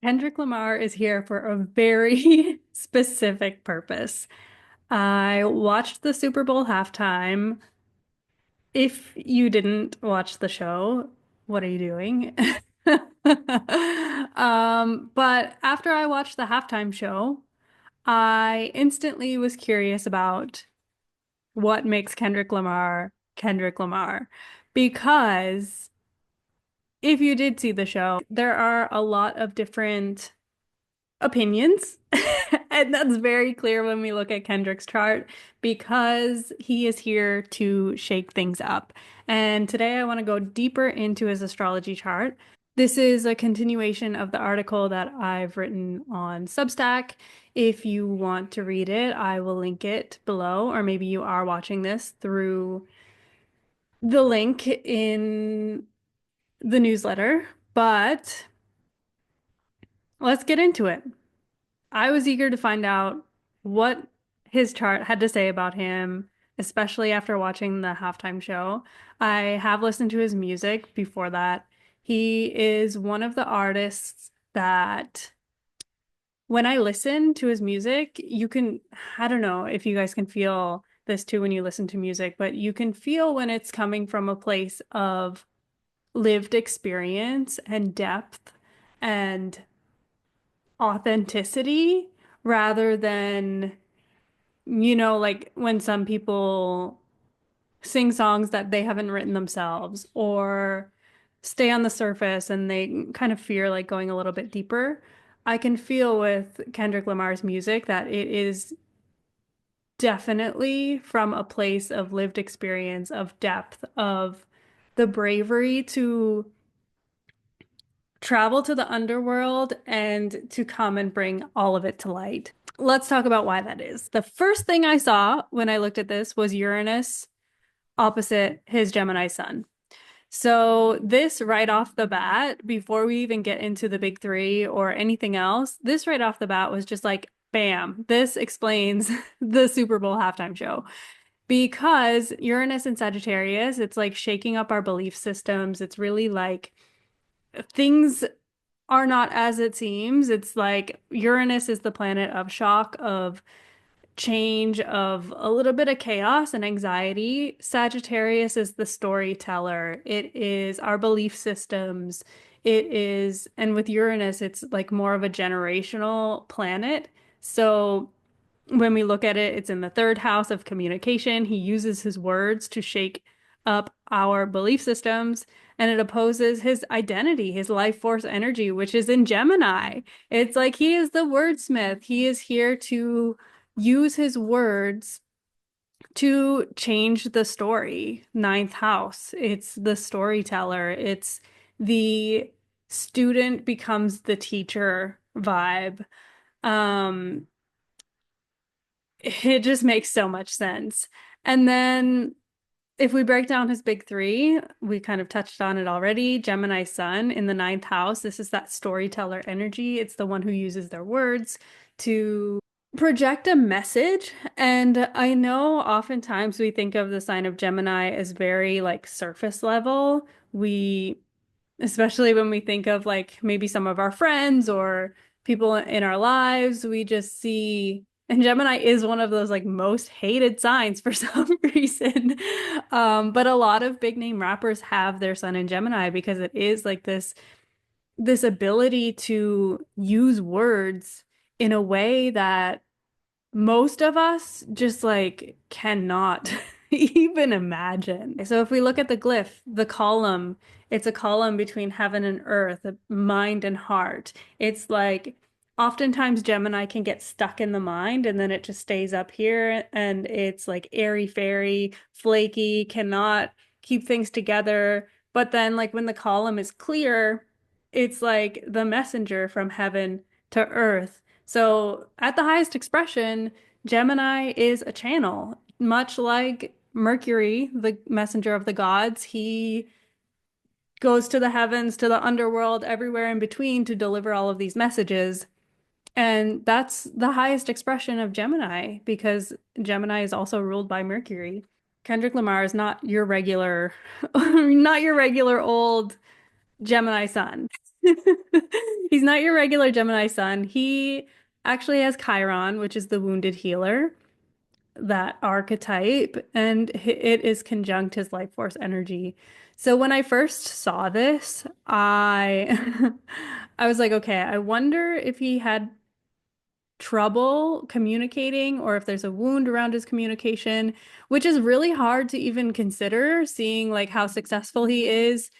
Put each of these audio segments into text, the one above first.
Kendrick Lamar is here for a very specific purpose. I watched the Super Bowl halftime. If you didn't watch the show, what are you doing? But after I watched the halftime show, I instantly was curious about what makes Kendrick Lamar Kendrick Lamar. Because if you did see the show, there are a lot of different opinions. And that's very clear when we look at Kendrick's chart because he is here to shake things up. And today I want to go deeper into his astrology chart. This is a continuation of the article that I've written on Substack. If you want to read it, I will link it below, or maybe you are watching this through the link in the newsletter. But let's get into it. I was eager to find out what his chart had to say about him, especially after watching the halftime show. I have listened to his music before that. He is one of the artists that when I listen to his music, you can, I don't know if you guys can feel this too when you listen to music, but you can feel when it's coming from a place of lived experience and depth and authenticity rather than, like when some people sing songs that they haven't written themselves or stay on the surface and they kind of fear like going a little bit deeper. I can feel with Kendrick Lamar's music that it is definitely from a place of lived experience, of depth, of the bravery to travel to the underworld and to come and bring all of it to light. Let's talk about why that is. The first thing I saw when I looked at this was Uranus opposite his Gemini sun. So, this right off the bat, before we even get into the big three or anything else, this right off the bat was just like, bam, this explains the Super Bowl halftime show. Because Uranus and Sagittarius, it's like shaking up our belief systems. It's really like things are not as it seems. It's like Uranus is the planet of shock, of change, of a little bit of chaos and anxiety. Sagittarius is the storyteller. It is our belief systems. It is, and with Uranus, it's like more of a generational planet. So when we look at it, it's in the third house of communication. He uses his words to shake up our belief systems, and it opposes his identity, his life force energy, which is in Gemini. It's like he is the wordsmith. He is here to use his words to change the story. Ninth house, it's the storyteller, it's the student becomes the teacher vibe. Um, it just makes so much sense. And then if we break down his big three, we kind of touched on it already. Gemini Sun in the ninth house. This is that storyteller energy. It's the one who uses their words to project a message. And I know oftentimes we think of the sign of Gemini as very like surface level. Especially when we think of like maybe some of our friends or people in our lives, we just see, and Gemini is one of those like most hated signs for some reason. But a lot of big name rappers have their sun in Gemini because it is like this ability to use words in a way that most of us just like cannot even imagine. So if we look at the glyph, the column, it's a column between heaven and earth, mind and heart. It's like oftentimes Gemini can get stuck in the mind and then it just stays up here and it's like airy fairy, flaky, cannot keep things together. But then like when the column is clear, it's like the messenger from heaven to earth. So, at the highest expression, Gemini is a channel, much like Mercury, the messenger of the gods. He goes to the heavens, to the underworld, everywhere in between to deliver all of these messages. And that's the highest expression of Gemini because Gemini is also ruled by Mercury. Kendrick Lamar is not your regular, not your regular old Gemini sun. He's not your regular Gemini sun. He actually has Chiron, which is the wounded healer, that archetype, and it is conjunct his life force energy. So when I first saw this, I I was like, okay, I wonder if he had trouble communicating or if there's a wound around his communication, which is really hard to even consider, seeing like how successful he is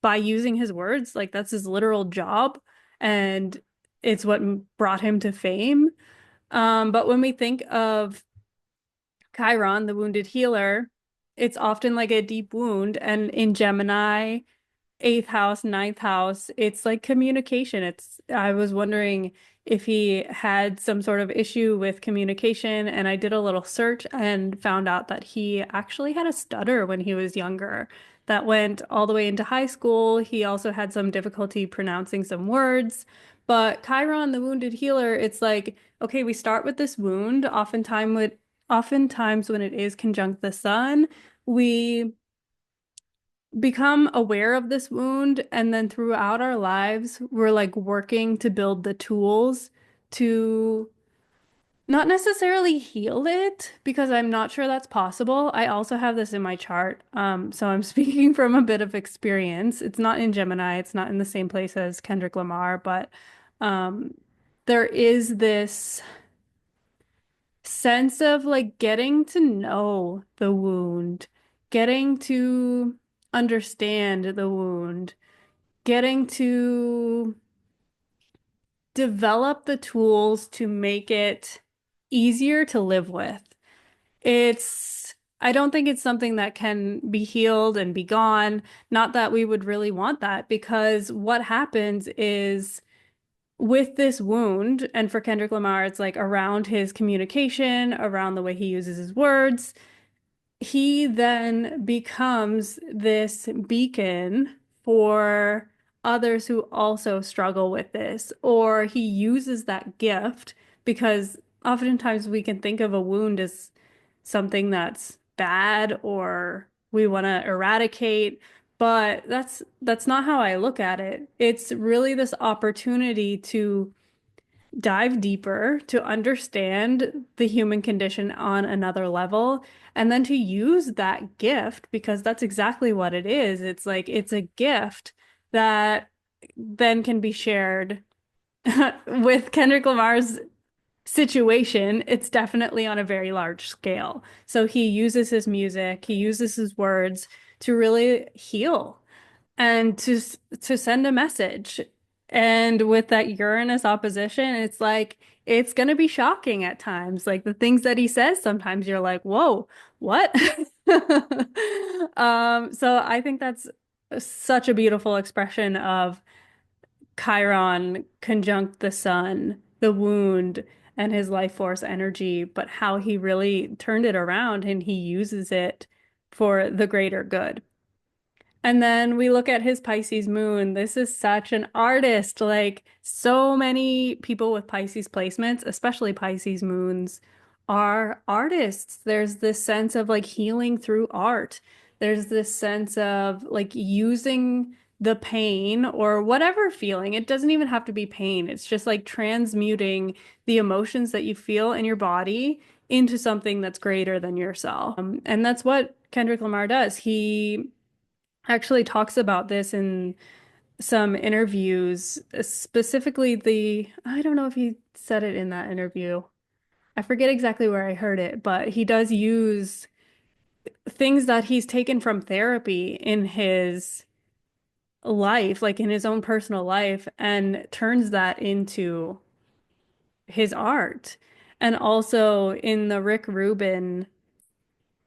by using his words. Like that's his literal job, and it's what brought him to fame. But when we think of Chiron, the wounded healer, it's often like a deep wound. And in Gemini, eighth house, ninth house, it's like communication. I was wondering if he had some sort of issue with communication, and I did a little search and found out that he actually had a stutter when he was younger. That went all the way into high school. He also had some difficulty pronouncing some words. But Chiron, the wounded healer, it's like, okay, we start with this wound. Oftentimes when it is conjunct the sun, we become aware of this wound, and then throughout our lives we're like working to build the tools to not necessarily heal it, because I'm not sure that's possible. I also have this in my chart, so I'm speaking from a bit of experience. It's not in Gemini, it's not in the same place as Kendrick Lamar, but um there is this sense of like getting to know the wound, getting to understand the wound, getting to develop the tools to make it easier to live with. I don't think it's something that can be healed and be gone. Not that we would really want that, because what happens is with this wound, and for Kendrick Lamar, it's like around his communication, around the way he uses his words, he then becomes this beacon for others who also struggle with this, or he uses that gift, because oftentimes we can think of a wound as something that's bad or we want to eradicate, but that's not how I look at it. It's really this opportunity to dive deeper, to understand the human condition on another level, and then to use that gift, because that's exactly what it is. It's like it's a gift that then can be shared. With Kendrick Lamar's situation, it's definitely on a very large scale. So he uses his music, he uses his words to really heal and to send a message. And with that Uranus opposition, it's like it's going to be shocking at times. Like the things that he says, sometimes you're like, "Whoa, what?" So I think that's such a beautiful expression of Chiron conjunct the sun, the wound, and his life force energy, but how he really turned it around and he uses it for the greater good. And then we look at his Pisces moon. This is such an artist. Like so many people with Pisces placements, especially Pisces moons, are artists. There's this sense of like healing through art. There's this sense of like using the pain or whatever feeling. It doesn't even have to be pain. It's just like transmuting the emotions that you feel in your body into something that's greater than yourself. And that's what Kendrick Lamar does. He actually talks about this in some interviews, specifically I don't know if he said it in that interview. I forget exactly where I heard it, but he does use things that he's taken from therapy in his life, like in his own personal life, and turns that into his art. And also in the Rick Rubin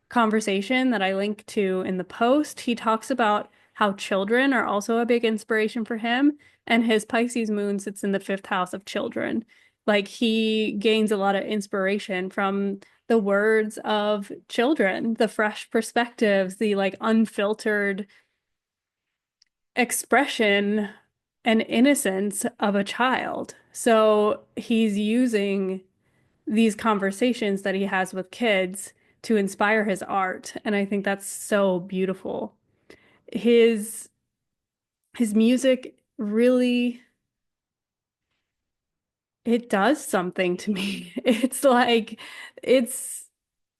conversation that I link to in the post, he talks about how children are also a big inspiration for him, and his Pisces moon sits in the fifth house of children. Like he gains a lot of inspiration from the words of children, the fresh perspectives, the like unfiltered expression and innocence of a child. So he's using these conversations that he has with kids to inspire his art. And I think that's so beautiful. His his music really, it does something to me. It's like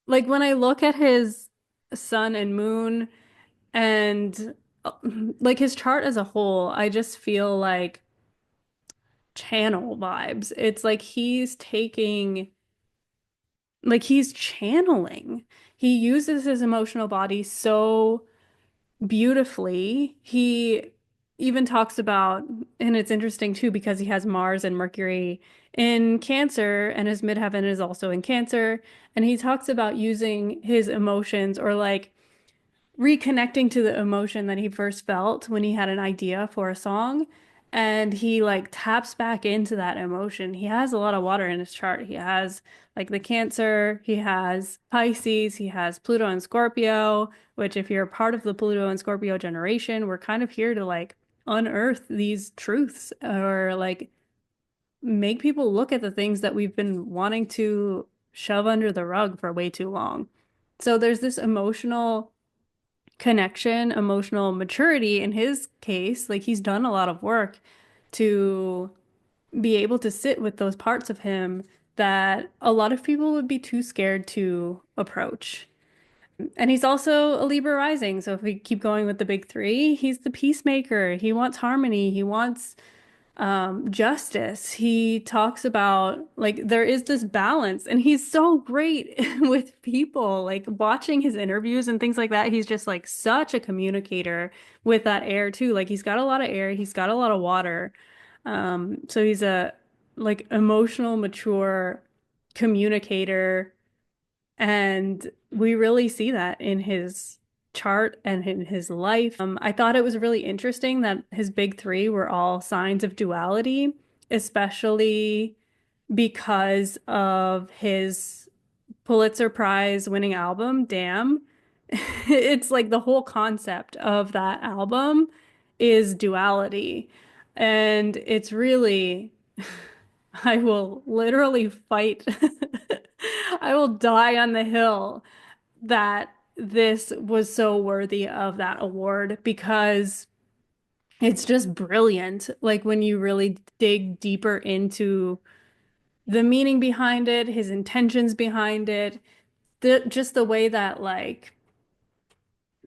when I look at his sun and moon and like his chart as a whole, I just feel like channel vibes. It's like he's channeling. He uses his emotional body so beautifully. He even talks about, and it's interesting too, because he has Mars and Mercury in Cancer, and his midheaven is also in Cancer. And he talks about using his emotions or like reconnecting to the emotion that he first felt when he had an idea for a song. And he like taps back into that emotion. He has a lot of water in his chart. He has like the Cancer, he has Pisces, he has Pluto and Scorpio, which if you're part of the Pluto and Scorpio generation, we're kind of here to like unearth these truths or like make people look at the things that we've been wanting to shove under the rug for way too long. So there's this emotional connection, emotional maturity in his case. Like he's done a lot of work to be able to sit with those parts of him that a lot of people would be too scared to approach. And he's also a Libra rising. So if we keep going with the big three, he's the peacemaker. He wants harmony. He wants justice. He talks about like there is this balance, and he's so great with people. Like watching his interviews and things like that, he's just like such a communicator with that air too. Like he's got a lot of air, he's got a lot of water. So he's a like emotional, mature communicator, and we really see that in his chart and in his life. I thought it was really interesting that his big three were all signs of duality, especially because of his Pulitzer Prize winning album, Damn. It's like the whole concept of that album is duality. And it's really, I will literally fight. I will die on the hill that this was so worthy of that award because it's just brilliant. Like when you really dig deeper into the meaning behind it, his intentions behind it, just the way that like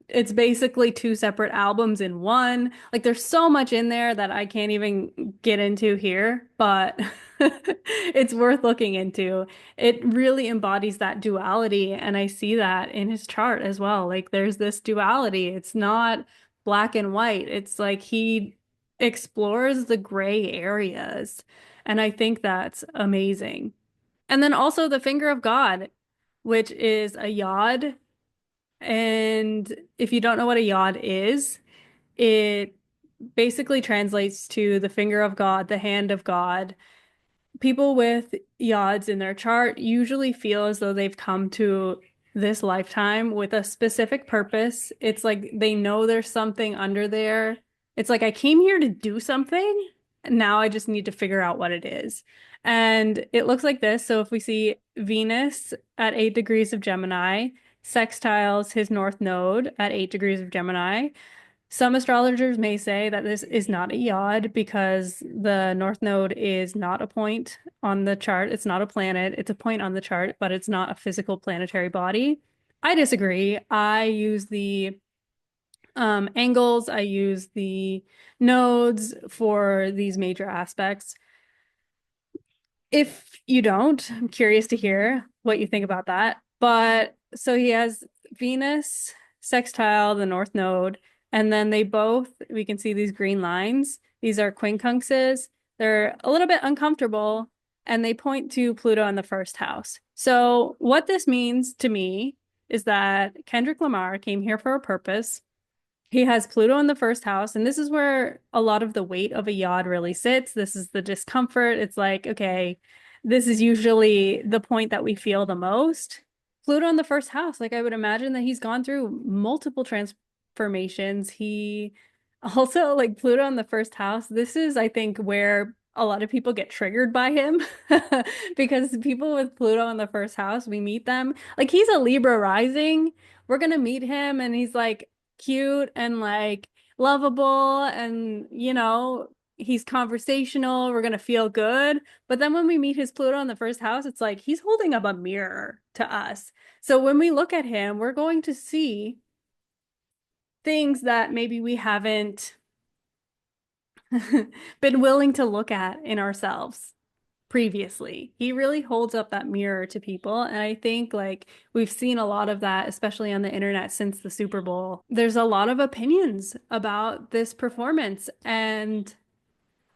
it's basically two separate albums in one. Like there's so much in there that I can't even get into here, but it's worth looking into. It really embodies that duality, and I see that in his chart as well. Like there's this duality. It's not black and white. It's like he explores the gray areas, and I think that's amazing. And then also the finger of God, which is a yod. And if you don't know what a yod is, it basically translates to the finger of God, the hand of God. People with yods in their chart usually feel as though they've come to this lifetime with a specific purpose. It's like they know there's something under there. It's like I came here to do something. And now I just need to figure out what it is. And it looks like this. So if we see Venus at 8 degrees of Gemini, sextiles his north node at 8 degrees of Gemini, some astrologers may say that this is not a yod because the North Node is not a point on the chart. It's not a planet. It's a point on the chart, but it's not a physical planetary body. I disagree. I use the angles, I use the nodes for these major aspects. If you don't, I'm curious to hear what you think about that. But so he has Venus sextile the North Node, and then they both, we can see these green lines. These are quincunxes. They're a little bit uncomfortable, and they point to Pluto in the first house. So what this means to me is that Kendrick Lamar came here for a purpose. He has Pluto in the first house, and this is where a lot of the weight of a yod really sits. This is the discomfort. It's like, okay, this is usually the point that we feel the most. Pluto in the first house, like I would imagine that he's gone through multiple transformations. He also, like Pluto in the first house, this is, I think, where a lot of people get triggered by him because people with Pluto in the first house, we meet them. Like he's a Libra rising. We're gonna meet him, and he's like, cute and like lovable and he's conversational, we're gonna feel good. But then when we meet his Pluto in the first house, it's like he's holding up a mirror to us. So when we look at him, we're going to see things that maybe we haven't been willing to look at in ourselves previously. He really holds up that mirror to people. And I think like we've seen a lot of that, especially on the internet since the Super Bowl. There's a lot of opinions about this performance. And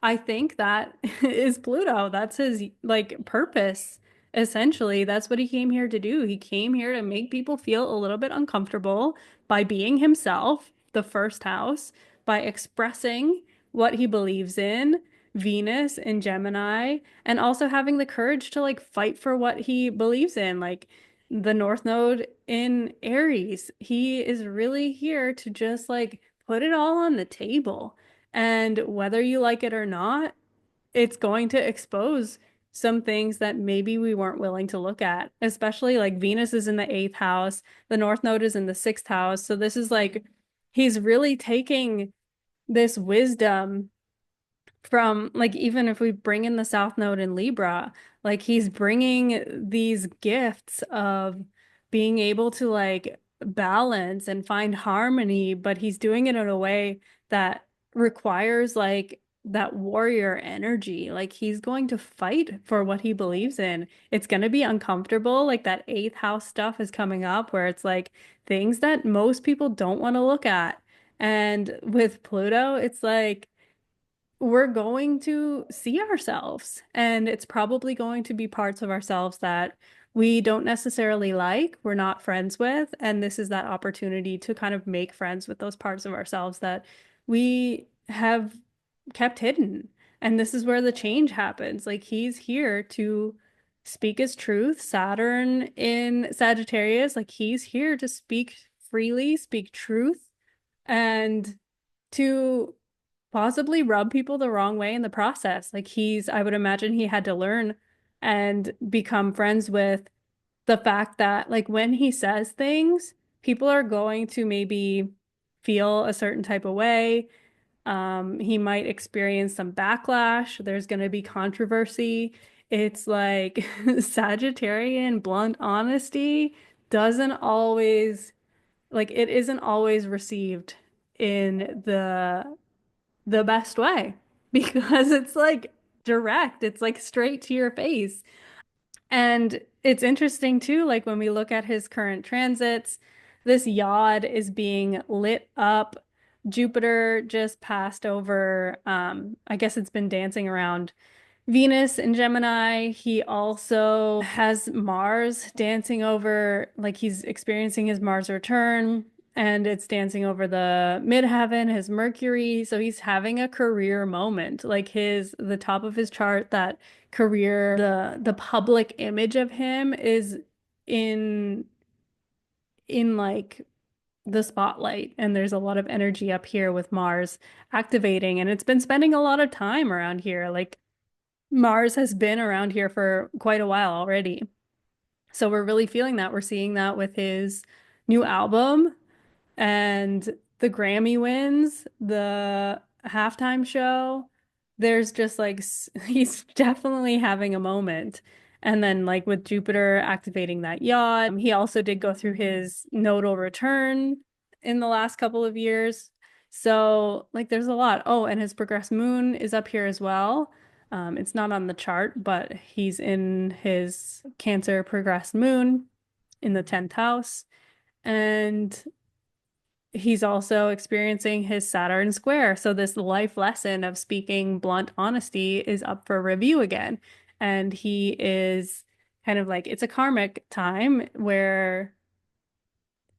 I think that is Pluto. That's his like purpose. Essentially, that's what he came here to do. He came here to make people feel a little bit uncomfortable by being himself, the first house, by expressing what he believes in, Venus and Gemini, and also having the courage to like fight for what he believes in, like the North Node in Aries. He is really here to just like put it all on the table. And whether you like it or not, it's going to expose some things that maybe we weren't willing to look at, especially like Venus is in the eighth house, the North Node is in the sixth house. So this is like, he's really taking this wisdom from like even if we bring in the South Node in Libra, like he's bringing these gifts of being able to like balance and find harmony, but he's doing it in a way that requires like that warrior energy. Like he's going to fight for what he believes in. It's going to be uncomfortable. Like that eighth house stuff is coming up where it's like things that most people don't want to look at. And with Pluto, it's like we're going to see ourselves, and it's probably going to be parts of ourselves that we don't necessarily like, we're not friends with, and this is that opportunity to kind of make friends with those parts of ourselves that we have kept hidden. And this is where the change happens. Like he's here to speak his truth. Saturn in Sagittarius, like he's here to speak freely, speak truth, and to possibly rub people the wrong way in the process. Like I would imagine he had to learn and become friends with the fact that like when he says things, people are going to maybe feel a certain type of way. He might experience some backlash. There's going to be controversy. It's like Sagittarian blunt honesty doesn't always like it isn't always received in the best way because it's like direct, it's like straight to your face. And it's interesting too, like when we look at his current transits, this yod is being lit up. Jupiter just passed over, I guess it's been dancing around Venus in Gemini. He also has Mars dancing over, like he's experiencing his Mars return, and it's dancing over the midheaven, his Mercury. So he's having a career moment. Like the top of his chart, that career, the public image of him is in like the spotlight, and there's a lot of energy up here with Mars activating, and it's been spending a lot of time around here. Like Mars has been around here for quite a while already. So we're really feeling that. We're seeing that with his new album and the Grammy wins, the halftime show. There's just like, he's definitely having a moment. And then, like with Jupiter activating that yacht, he also did go through his nodal return in the last couple of years. So, like, there's a lot. Oh, and his progressed moon is up here as well. It's not on the chart, but he's in his Cancer progressed moon in the 10th house. And he's also experiencing his Saturn square. So this life lesson of speaking blunt honesty is up for review again. And he is kind of like, it's a karmic time where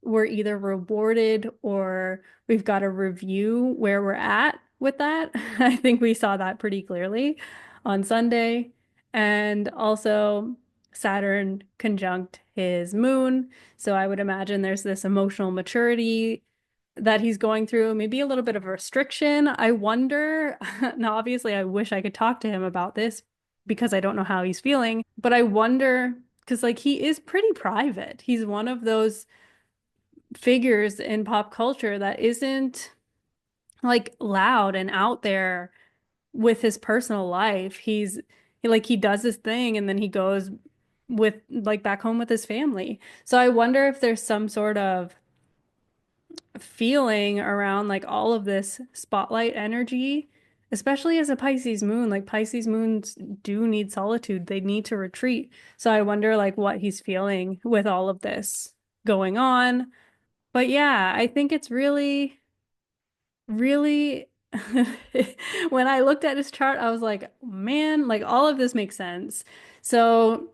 we're either rewarded or we've got to review where we're at with that. I think we saw that pretty clearly on Sunday. And also, Saturn conjunct his moon. So I would imagine there's this emotional maturity that he's going through, maybe a little bit of a restriction. I wonder, now obviously I wish I could talk to him about this because I don't know how he's feeling, but I wonder because like he is pretty private. He's one of those figures in pop culture that isn't like loud and out there with his personal life. He does his thing and then he goes with like back home with his family. So I wonder if there's some sort of feeling around like all of this spotlight energy, especially as a Pisces moon. Like Pisces moons do need solitude. They need to retreat. So I wonder like what he's feeling with all of this going on. But yeah, I think it's really, really when I looked at his chart, I was like, man, like all of this makes sense. So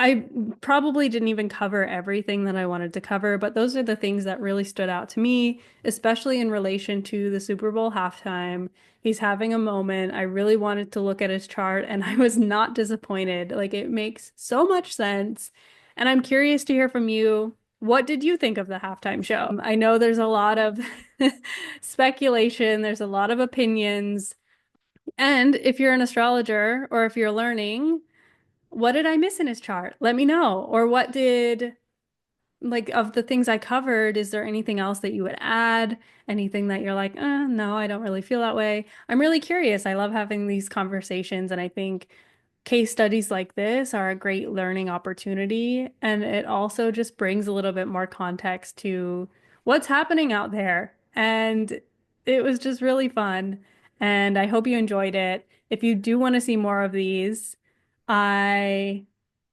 I probably didn't even cover everything that I wanted to cover, but those are the things that really stood out to me, especially in relation to the Super Bowl halftime. He's having a moment. I really wanted to look at his chart and I was not disappointed. Like it makes so much sense. And I'm curious to hear from you. What did you think of the halftime show? I know there's a lot of speculation, there's a lot of opinions. And if you're an astrologer or if you're learning, what did I miss in his chart? Let me know. Or what did, like, of the things I covered, is there anything else that you would add? Anything that you're like, no, I don't really feel that way. I'm really curious. I love having these conversations, and I think case studies like this are a great learning opportunity. And it also just brings a little bit more context to what's happening out there. And it was just really fun. And I hope you enjoyed it. If you do want to see more of these, I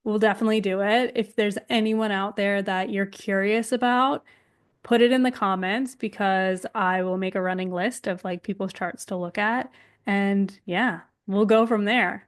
will definitely do it. If there's anyone out there that you're curious about, put it in the comments because I will make a running list of like people's charts to look at. And yeah, we'll go from there.